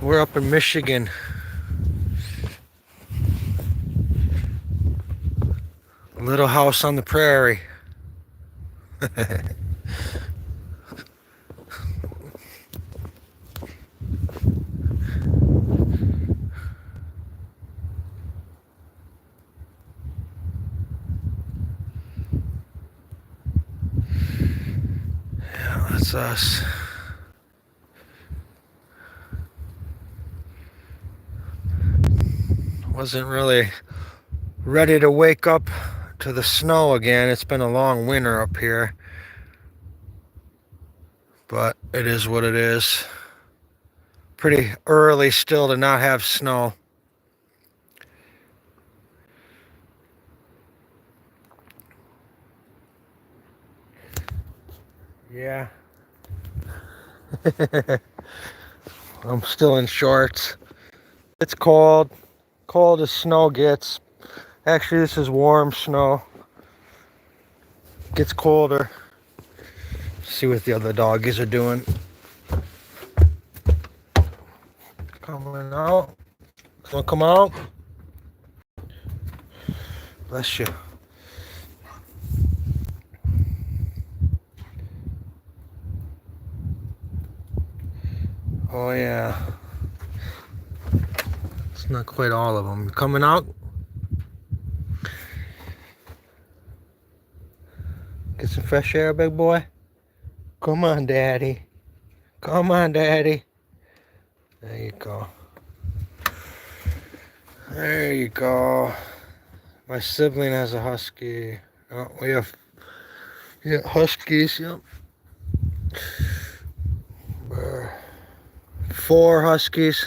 We're up in Michigan. Little house on the prairie. Yeah, that's us. Wasn't really ready to wake up to the snow again. It's been a long winter up here. But it is what it is. Pretty early still to not have snow. Yeah. I'm still in shorts. It's cold. Cold as snow gets. Actually, this is warm snow. Gets colder. See what the other doggies are doing. Coming out. Come out. Bless you. Oh yeah. It's not quite all of them. Coming out. Get some fresh air, big boy. Come on, daddy. Come on, daddy. There you go. There you go. My sibling has a husky. Oh, we have huskies. Yep. 4 huskies.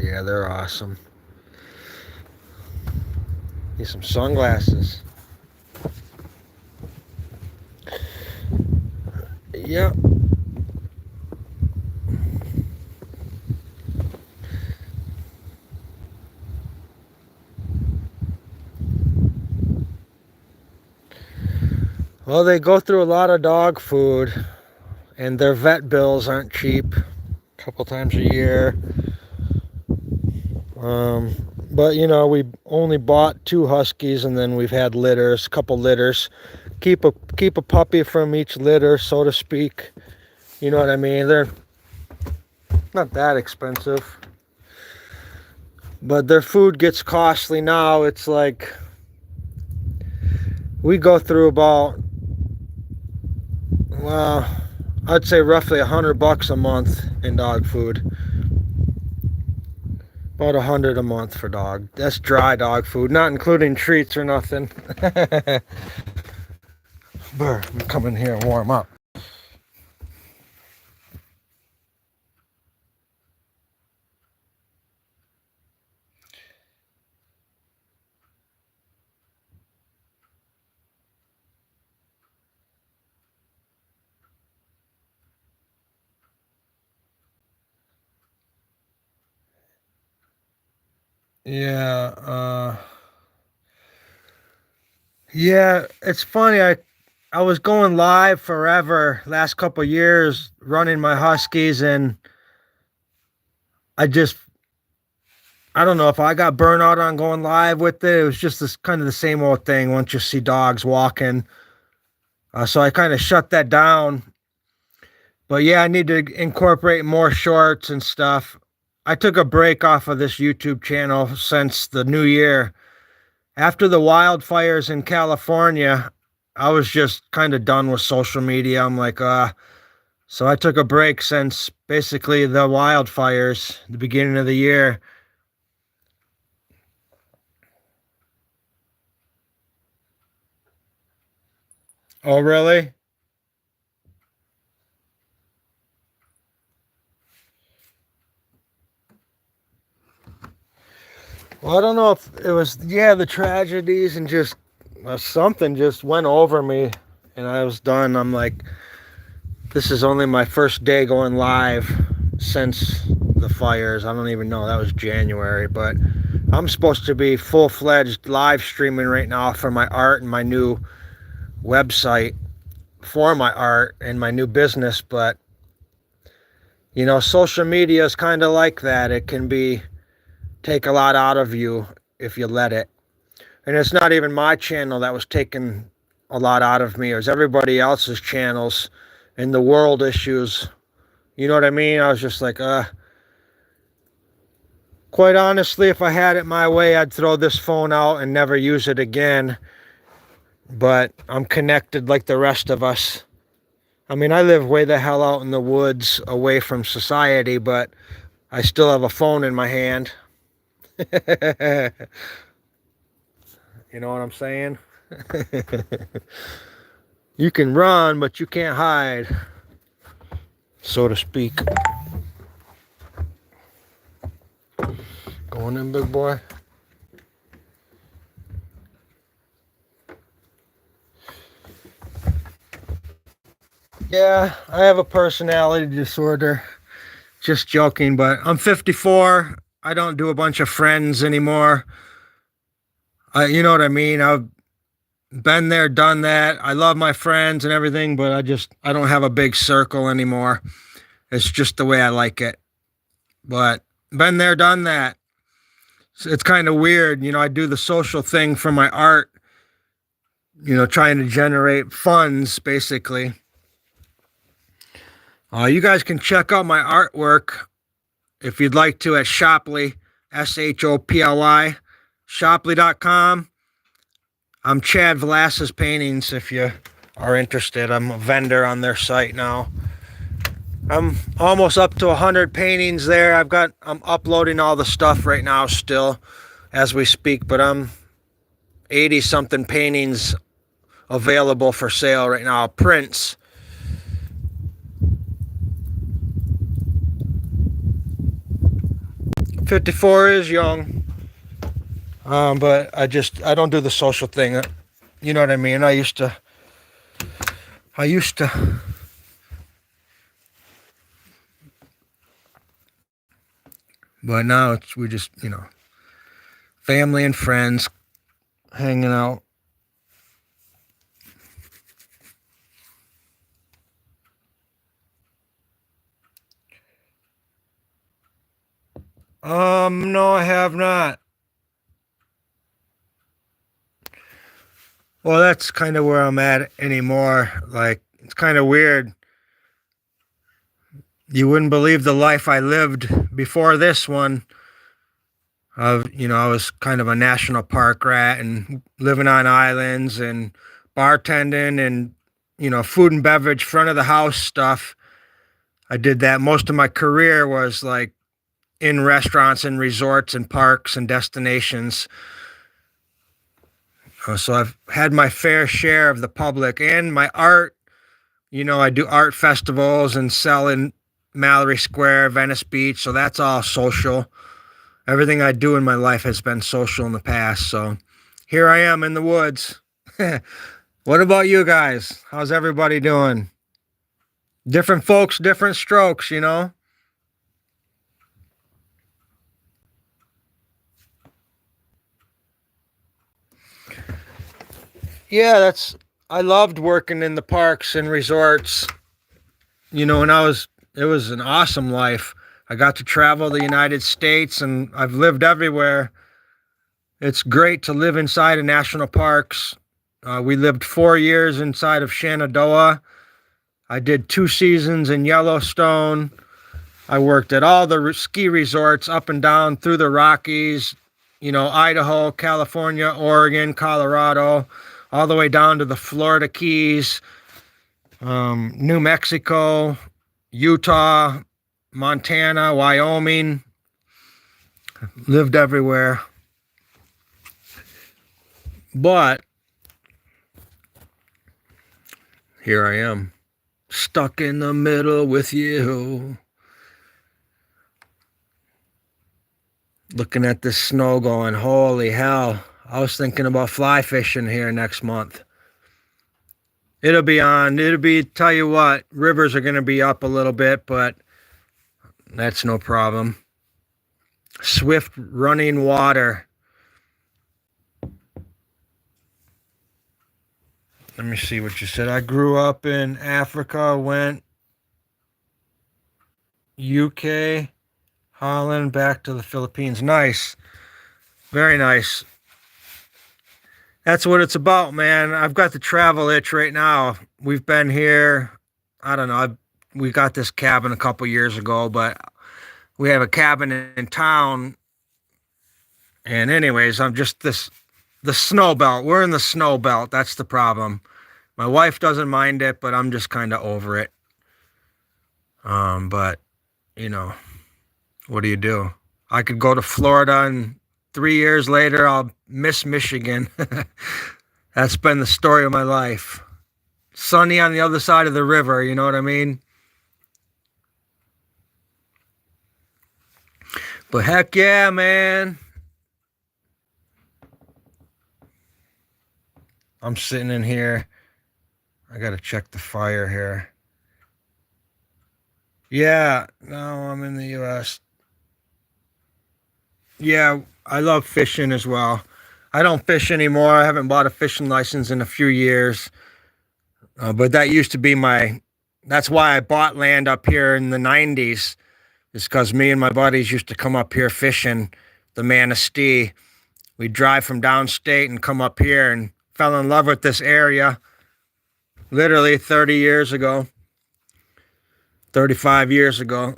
Yeah, they're awesome. Need some sunglasses. Yep. Well, they go through a lot of dog food, and their vet bills aren't cheap. A couple times a year. But you know, we only bought 2 huskies, and then we've had litters, a couple litters. Keep a puppy from each litter, so to speak. You know what I mean? They're not that expensive, but their food gets costly now. It's like we go through about, well, I'd say roughly $100 a month in dog food. About 100 a month for dog. That's dry dog food, not including treats or nothing. Burr, come in here and warm up. Yeah, yeah, it's funny. I was going live forever last couple years running my huskies, and I just I don't know if I got burnout on going live with it. It was just this kind of the same old thing once you see dogs walking. So I kind of shut that down. But yeah, I need to incorporate more shorts and stuff. I took a break off of this YouTube channel since the new year. After the wildfires in California, I was just kind of done with social media. I'm like, so I took a break since basically the wildfires, the beginning of the year. Oh, really? Well, I don't know if it was, yeah, the tragedies and just something just went over me and I was done. I'm like, this is only my first day going live. since the fires. I don't even know. That was January, but I'm supposed to be full-fledged live streaming right now for my art and my new website for my art and my new business. But you know, social media is kind of like that. It can be take a lot out of you if you let it. And it's not even my channel that was taking a lot out of me. It was everybody else's channels and the world issues. You know what I mean? I was just like, quite honestly, if I had it my way, I'd throw this phone out and never use it again. But I'm connected like the rest of us. I mean, I live way the hell out in the woods away from society, but I still have a phone in my hand. You know what I'm saying? You can run, but you can't hide, so to speak. Going in, big boy. Yeah, I have a personality disorder. Just joking, but I'm 54. I don't do a bunch of friends anymore. You know what I mean? I've been there, done that. I love my friends and everything, but I don't have a big circle anymore. It's just the way I like it. But been there, done that. It's kind of weird. You know, I do the social thing for my art, you know, trying to generate funds, basically. You guys can check out my artwork if you'd like to at Shoply, Shoply, Shoply.com. I'm Chad Velasquez Paintings if you are interested. I'm a vendor on their site now. I'm almost up to 100 paintings there. I'm uploading all the stuff right now still as we speak, but I'm 80 something paintings available for sale right now. Prints. "54 is young, but I don't do the social thing. You know what I mean? I used to, but now we just, you know, family and friends hanging out. No, I have not. Well, that's kind of where I'm at anymore. Like, it's kind of weird. You wouldn't believe the life I lived before this one. You know, I was kind of a national park rat and living on islands and bartending and, you know, food and beverage, front of the house stuff. I did that. Most of my career was like in restaurants and resorts and parks and destinations. So I've had my fair share of the public and my art. You know, I do art festivals and sell in Mallory Square, Venice Beach. So that's all social. Everything I do in my life has been social in the past. So here I am in the woods. What about you guys? How's everybody doing? Different folks, different strokes, you know? Yeah, I loved working in the parks and resorts, you know, it was an awesome life. I got to travel the United States and I've lived everywhere. It's great to live inside of national parks. We lived 4 years inside of Shenandoah. I did 2 seasons in Yellowstone. I worked at all the ski resorts up and down through the Rockies, you know, Idaho, California, Oregon, Colorado, all the way down to the Florida Keys, New Mexico, Utah, Montana, Wyoming. Lived everywhere. But here I am, stuck in the middle with you. Looking at this snow going, holy hell. I was thinking about fly fishing here next month. Tell you what, rivers are going to be up a little bit, but That's no problem. Swift running water. Let me see what you said. I grew up in Africa, went UK, Holland, back to the Philippines. Nice. Very nice. That's what it's about, man. I've got the travel itch right now. We've been here, I don't know, we got this cabin a couple years ago, but we have a cabin in town. And anyways, I'm just the snow belt. We're in the snow belt. That's the problem. My wife doesn't mind it, but I'm just kind of over it. But you know, what do you do? I could go to Florida and 3 years later I'll miss Michigan. That's been the story of my life. Sunny on the other side of the river, you know what I mean? But heck yeah, man. I'm sitting in here. I gotta check the fire here. Yeah, no, I'm in the US. Yeah, I love fishing as well. I don't fish anymore. I haven't bought a fishing license in a few years. But that used to be that's why I bought land up here in the 90s. It's because me and my buddies used to come up here fishing the Manistee. We'd drive from downstate and come up here and fell in love with this area literally 30 years ago, 35 years ago.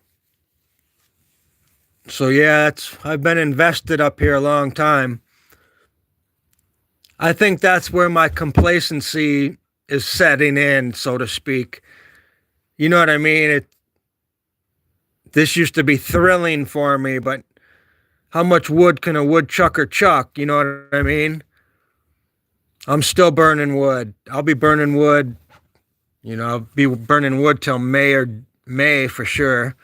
So yeah, I've been invested up here a long time. I think that's where my complacency is setting in, so to speak. You know what I mean? This used to be thrilling for me, but how much wood can a woodchucker chuck? You know what I mean? I'm still burning wood. I'll be burning wood. I'll be burning wood till May for sure.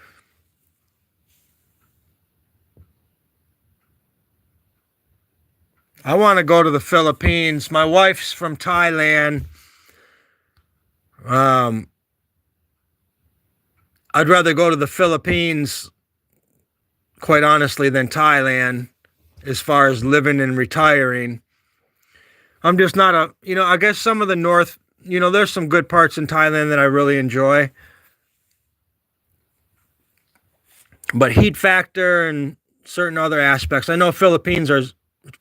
I want to go to the Philippines. My wife's from Thailand. I'd rather go to the Philippines, quite honestly, than Thailand as far as living and retiring. I'm just not I guess some of the north, there's some good parts in Thailand that I really enjoy. But heat factor and certain other aspects, I know Philippines are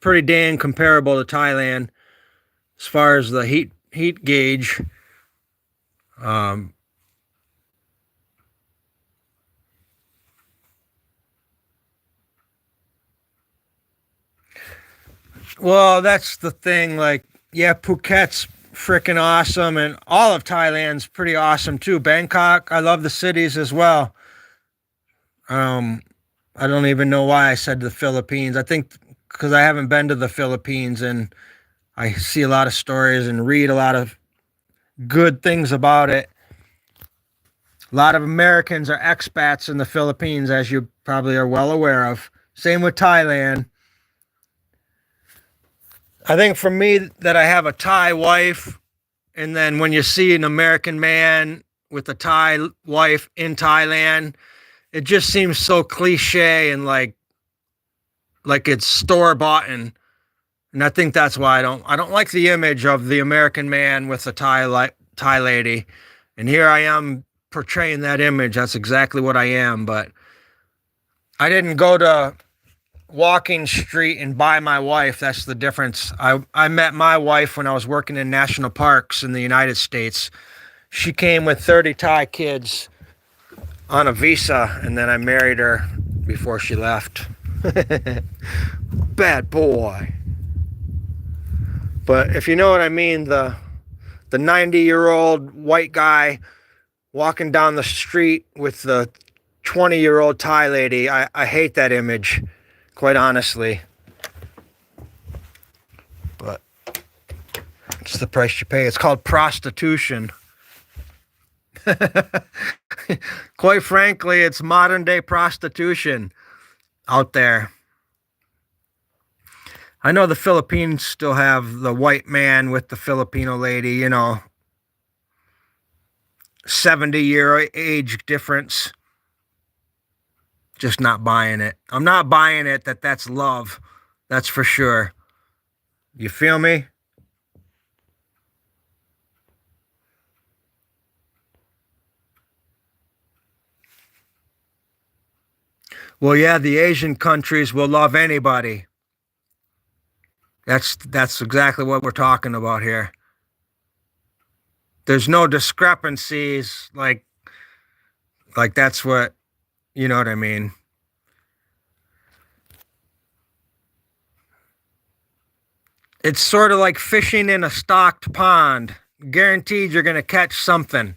pretty dang comparable to Thailand as far as the heat gauge. Well, that's the thing. Like, yeah, Phuket's freaking awesome, and all of Thailand's pretty awesome too. Bangkok, I love the cities as well. Um, I don't even know why I said the Philippines. I think because I haven't been to the Philippines, and I see a lot of stories and read a lot of good things about it. A lot of Americans are expats in the Philippines, as you probably are well aware of. Same with Thailand. I think for me that I have a Thai wife, and then when you see an American man with a Thai wife in Thailand, it just seems so cliche and like it's store bought, and I think that's why I don't like the image of the American man with a Thai lady, and here I am portraying that image. That's exactly what I am, but I didn't go to Walking Street and buy my wife. That's the difference. I met my wife when I was working in national parks in the United States. She came with 30 Thai kids on a visa, and then I married her before she left. Bad boy. But if you know what I mean, the 90-year-old white guy walking down the street with the 20-year-old Thai lady, I hate that image, quite honestly. But it's the price you pay. It's called prostitution. Quite frankly, it's modern day prostitution out there. I know the Philippines still have the white man with the Filipino lady, 70-year age difference. Just not buying it. I'm not buying it that that's love. That's for sure. You feel me? Well, yeah, the Asian countries will love anybody. That's exactly what we're talking about here. There's no discrepancies like that's what, you know what I mean? It's sort of like fishing in a stocked pond. Guaranteed you're going to catch something.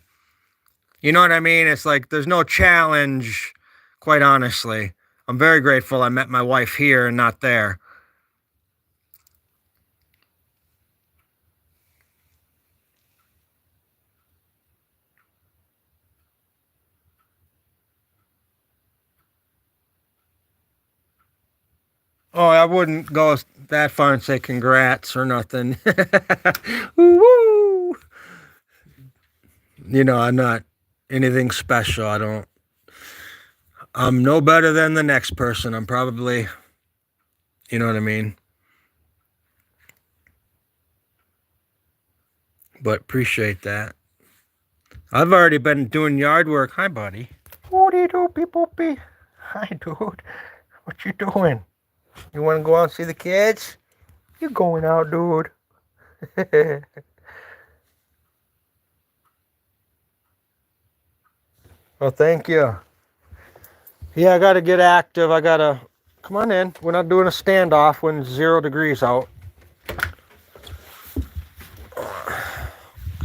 You know what I mean? It's like there's no challenge, quite honestly. I'm very grateful I met my wife here and not there. Oh, I wouldn't go that far and say congrats or nothing. Woo! You know, I'm not anything special. I'm no better than the next person. I'm probably, you know what I mean? But appreciate that. I've already been doing yard work. Hi, buddy. What do you do, people? Hi, dude. What you doing? You want to go out and see the kids? You going out, dude? Well, thank you. Yeah, I gotta get active. I gotta come on in. We're not doing a standoff when it's 0 degrees out.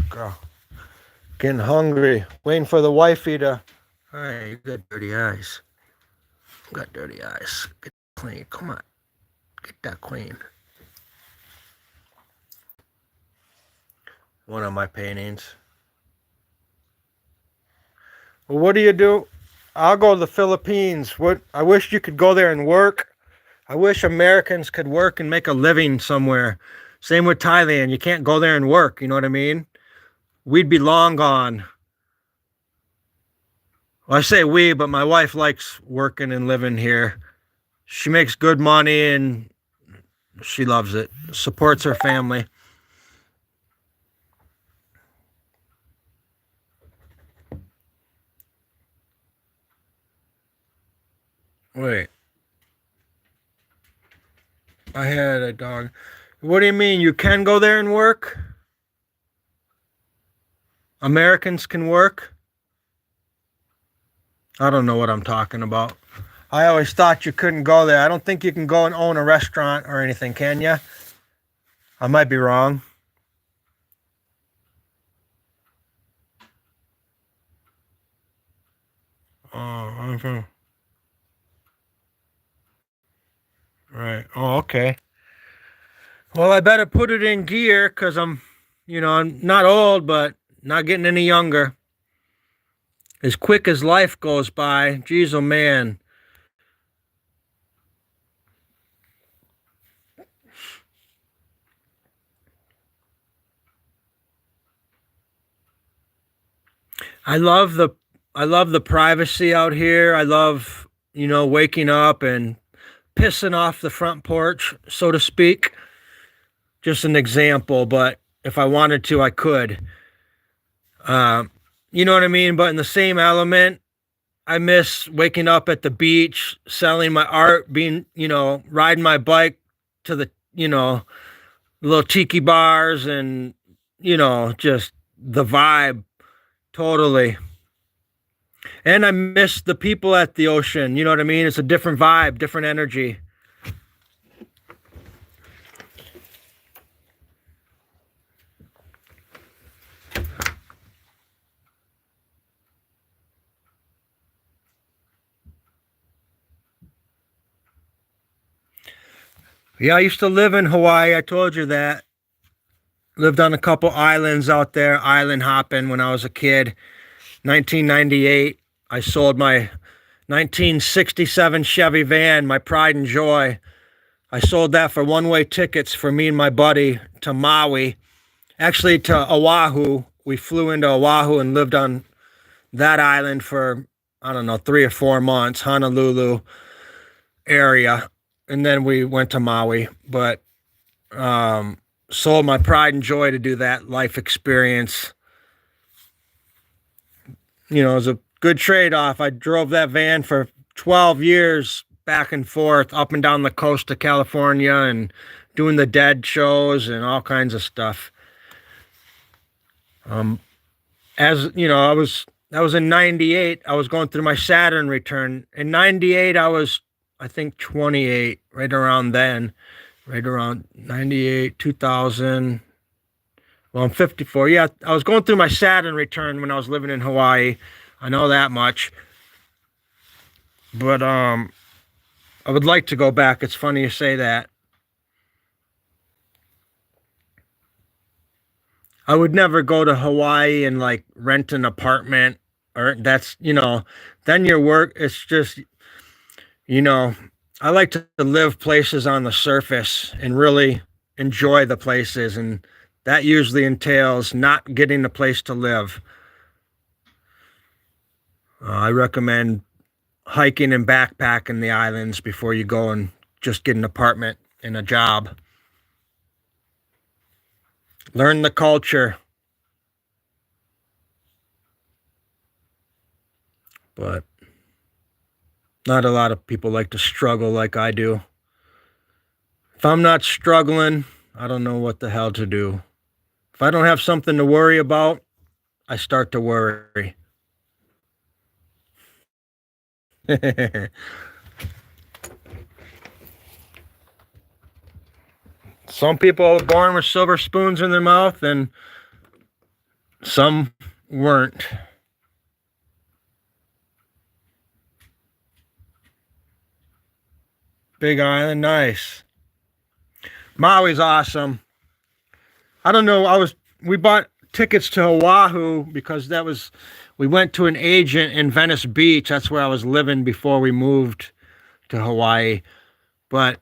Girl, getting hungry. Waiting for the wifey to. Hey, you got dirty eyes. You got dirty eyes. Get clean. Come on, get that clean. One of my paintings. Well, what do you do? I'll go to the Philippines. What? I wish you could go there and work. I wish Americans could work and make a living somewhere. Same with Thailand. You can't go there and work. You know what I mean? We'd be long gone. Well, I say we, but my wife likes working and living here. She makes good money and she loves it. Supports her family. Wait. I had a dog. What do you mean? You can go there and work? Americans can work? I don't know what I'm talking about. I always thought you couldn't go there. I don't think you can go and own a restaurant or anything, can you? I might be wrong. Oh, okay. Right. Oh, okay. Well, I better put it in gear because I'm not old, but not getting any younger. As quick as life goes by, geez, oh man. I love the I love the privacy out here. I love, waking up and pissing off the front porch, so to speak. Just an example, but if I wanted to, I could. Uh, you know what I mean? But in the same element, I miss waking up at the beach, selling my art, riding my bike to the, little tiki bars and, just the vibe totally. And I miss the people at the ocean. You know what I mean? It's a different vibe, different energy. Yeah, I used to live in Hawaii. I told you that. Lived on a couple islands out there, island hopping when I was a kid. 1998, I sold my 1967 Chevy van, my pride and joy. I sold that for one-way tickets for me and my buddy to Maui. Actually, to Oahu. We flew into Oahu and lived on that island for I don't know, 3 or 4 months, Honolulu area, and then we went to Maui. But sold my pride and joy to do that life experience. It was a good trade off. I drove that van for 12 years back and forth up and down the coast of California and doing the dead shows and all kinds of stuff. As you know, that was in 98. I was going through my Saturn return. In 98, I think 28, right around then, right around 98, 2000. Well, I'm 54. Yeah, I was going through my Saturn return when I was living in Hawaii. I know that much. But I would like to go back. It's funny you say that. I would never go to Hawaii and like rent an apartment, or then your work, it's just, you know, I like to live places on the surface and really enjoy the places, and that usually entails not getting a place to live. I recommend hiking and backpacking the islands before you go and just get an apartment and a job. Learn the culture. But not a lot of people like to struggle like I do. If I'm not struggling, I don't know what the hell to do. If I don't have something to worry about, I start to worry. Some people are born with silver spoons in their mouth, and some weren't. Big Island, nice. Maui's awesome. I don't know. We bought tickets to Oahu because we went to an agent in Venice Beach. That's where I was living before we moved to Hawaii. But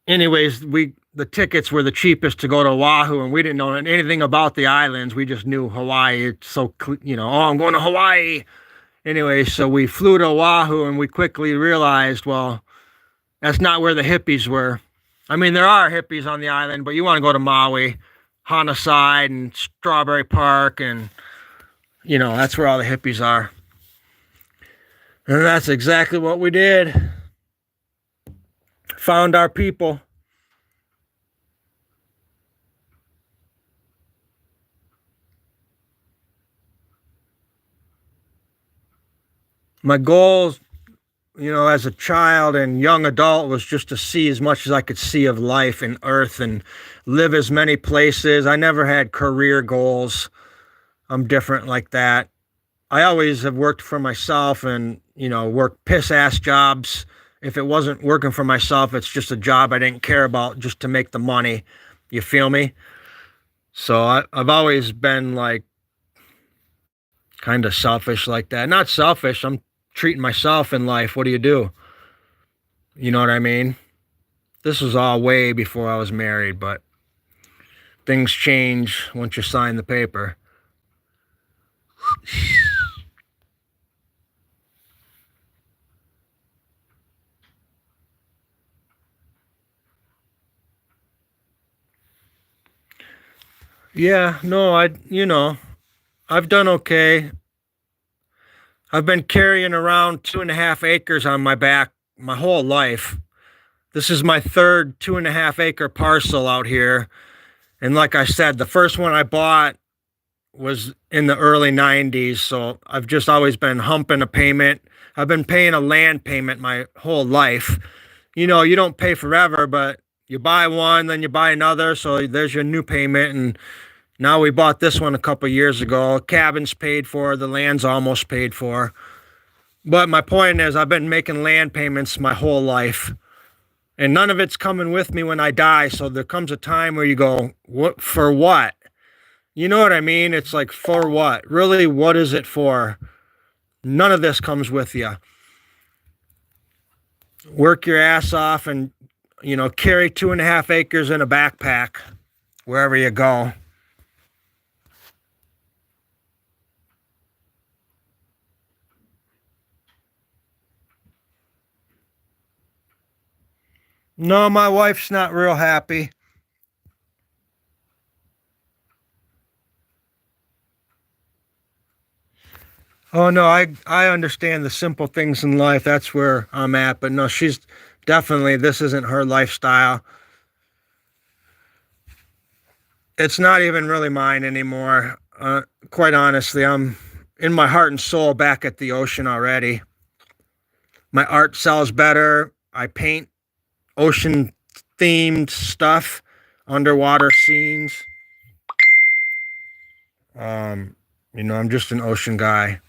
anyways, the tickets were the cheapest to go to Oahu, and we didn't know anything about the islands. We just knew Hawaii. It's so, I'm going to Hawaii. Anyway, so we flew to Oahu, and we quickly realized, well, that's not where the hippies were. I mean, there are hippies on the island, but you want to go to Maui, Hanaside, and Strawberry Park, and, that's where all the hippies are. And that's exactly what we did. Found our people. My goals, as a child and young adult, was just to see as much as I could see of life and earth and live as many places. I never had career goals. I'm different like that. I always have worked for myself and, worked piss ass jobs. If it wasn't working for myself, it's just a job I didn't care about just to make the money. You feel me? So I've always been like kind of selfish like that. Not selfish. I'm treating myself in life. What do you do? You know what I mean? This was all way before I was married, but things change once you sign the paper. Yeah, no, I've done okay. I've been carrying around 2.5 acres on my back my whole life. This is my third 2.5 acre parcel out here. And like I said, the first one I bought was in the early 90s. So I've just always been humping a payment. I've been paying a land payment my whole life. You don't pay forever, but you buy one, then you buy another. So there's your new payment. And now we bought this one a couple years ago. Cabin's paid for, the land's almost paid for. But my point is, I've been making land payments my whole life. And none of it's coming with me when I die. So there comes a time where you go, what for what? You know what I mean? It's like, for what? Really, what is it for? None of this comes with you. Work your ass off and, carry 2.5 acres in a backpack wherever you go. No, my wife's not real happy. Oh no, I understand the simple things in life. That's where I'm at. But no, she's definitely, this isn't her lifestyle. It's not even really mine anymore. Quite honestly, I'm in my heart and soul back at the ocean already. My art sells better. I paint ocean themed stuff, underwater scenes. Um, I'm just an ocean guy.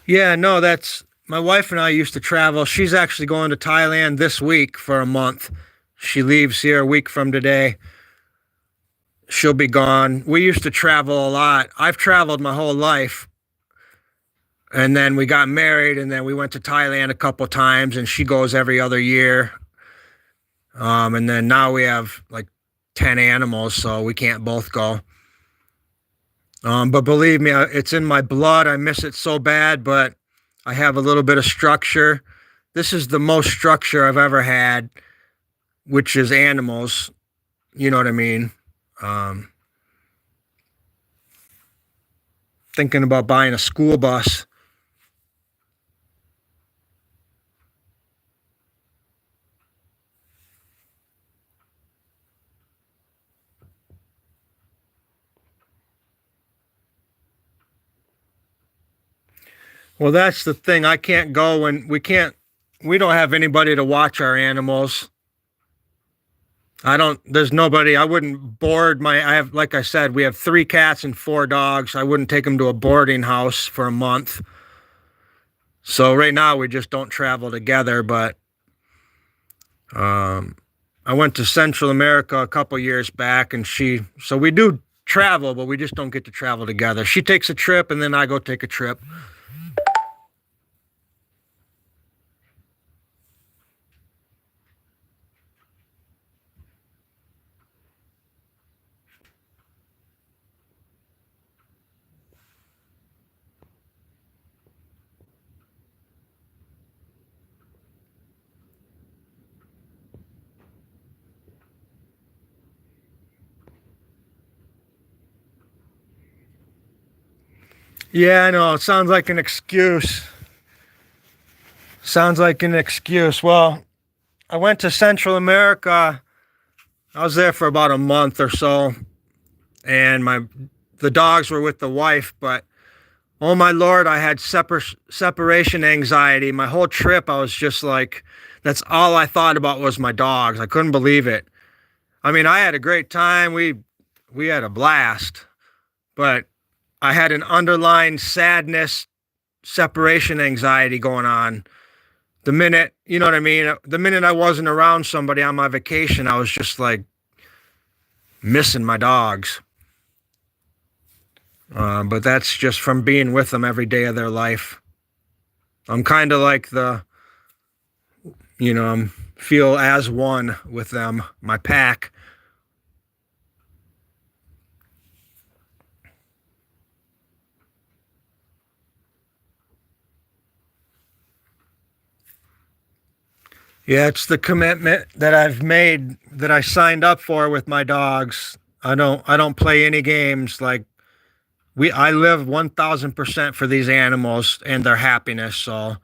Yeah, no, that's my wife and I used to travel. She's actually going to Thailand this week for a month. She leaves here a week from today. She'll be gone. We used to travel a lot. I've traveled my whole life. And then we got married, and then we went to Thailand a couple times, and she goes every other year. And then now we have like 10 animals, so we can't both go. But believe me, it's in my blood. I miss it so bad, but I have a little bit of structure. This is the most structure I've ever had, which is animals. You know what I mean? Um, Thinking about buying a school bus. Well, that's the thing. I can't go and we don't have anybody to watch our animals. There's nobody. I wouldn't board I have, like I said, we have 3 cats and 4 dogs. I wouldn't take them to a boarding house for a month. So right now we just don't travel together, but um, I went to Central America a couple years back and so we do travel, but we just don't get to travel together. She takes a trip and then I go take a trip. Yeah, I know. It sounds like an excuse. Sounds like an excuse. Well, I went to Central America. I was there for about a month or so, and the dogs were with the wife. But oh my lord, I had separation anxiety. My whole trip, I was just like, that's all I thought about was my dogs. I couldn't believe it. I mean, I had a great time. We had a blast, but I had an underlying sadness, separation anxiety going on. The minute, you know what I mean? The minute I wasn't around somebody on my vacation, I was just like missing my dogs. But that's just from being with them every day of their life. I'm kind of like I'm feel as one with them, my pack. Yeah, it's the commitment that I've made that I signed up for with my dogs. I don't play any games. Like I live 1,000% for these animals and their happiness. So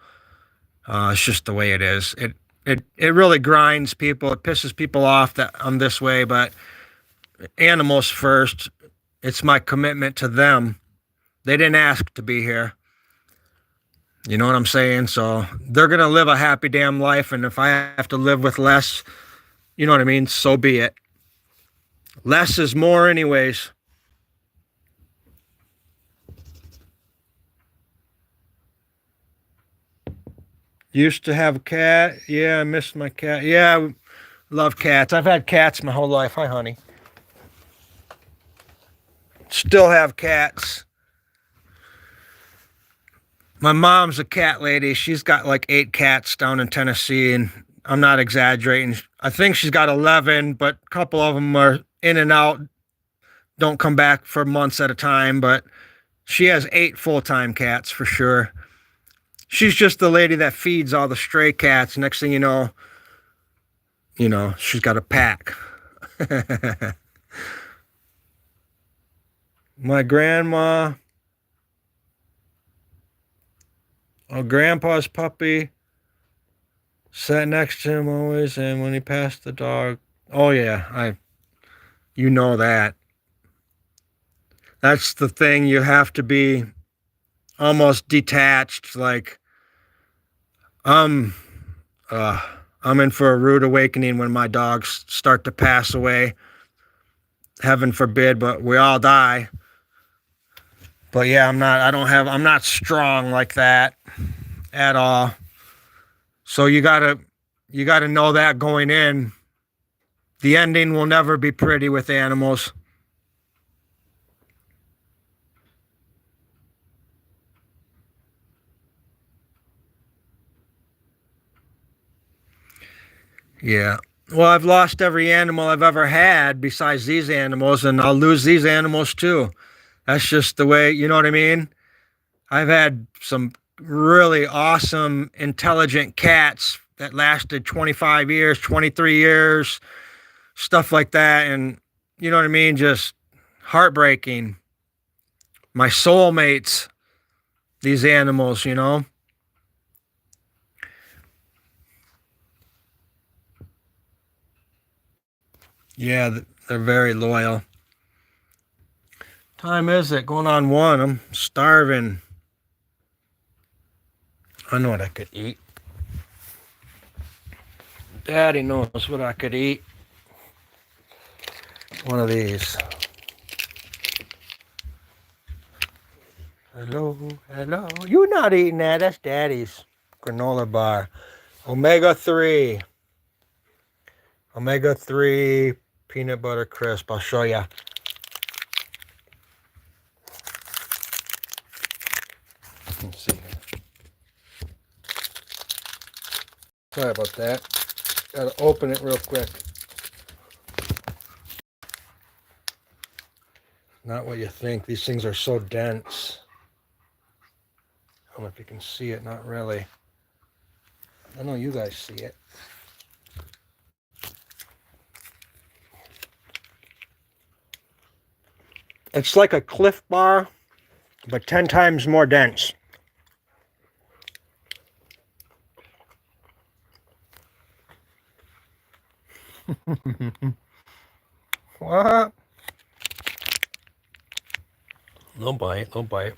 it's just the way it is. It really grinds people. It pisses people off that I'm this way, but animals first. It's my commitment to them. They didn't ask to be here. You know what I'm saying? So they're gonna live a happy damn life, and if I have to live with less, you know what I mean? So be it. Less is more, anyways. Used to have a cat. Yeah, I missed my cat. Yeah, I love cats. I've had cats my whole life. Hi, honey. Still have cats. My mom's a cat lady. She's got like 8 cats down in Tennessee, and I'm not exaggerating. I think she's got 11, but a couple of them are in and out don't come back for months at a time, but she has 8 full-time cats for sure. She's just the lady that feeds all the stray cats. Next thing you know, she's got a pack. My grandma, grandpa's puppy, sat next to him always, and when he passed the dog, oh yeah, you know that. That's the thing. You have to be almost detached. Like I'm, I'm in for a rude awakening when my dogs start to pass away. Heaven forbid, but we all die. But yeah, I'm not strong like that at all. So you gotta know that going in. The ending will never be pretty with animals. Yeah. Well, I've lost every animal I've ever had besides these animals, and I'll lose these animals too. That's just the way, you know what I mean? I've had some really awesome, intelligent cats that lasted 25 years, 23 years, stuff like that. And you know what I mean? Just heartbreaking. My soulmates, these animals, you know? Yeah, they're very loyal. Time is it? Going on 1. I'm starving. I know what I could eat. Daddy knows what I could eat. One of these. Hello, hello. You're not eating that. That's Daddy's granola bar. Omega 3. Omega 3 peanut butter crisp. I'll show you. Let's see. Sorry about that. Gotta open it real quick. Not what you think. These things are so dense. I don't know if you can see it. Not really. I know you guys see it. It's like a Cliff Bar, but 10 times more dense. What? No bite, no bite.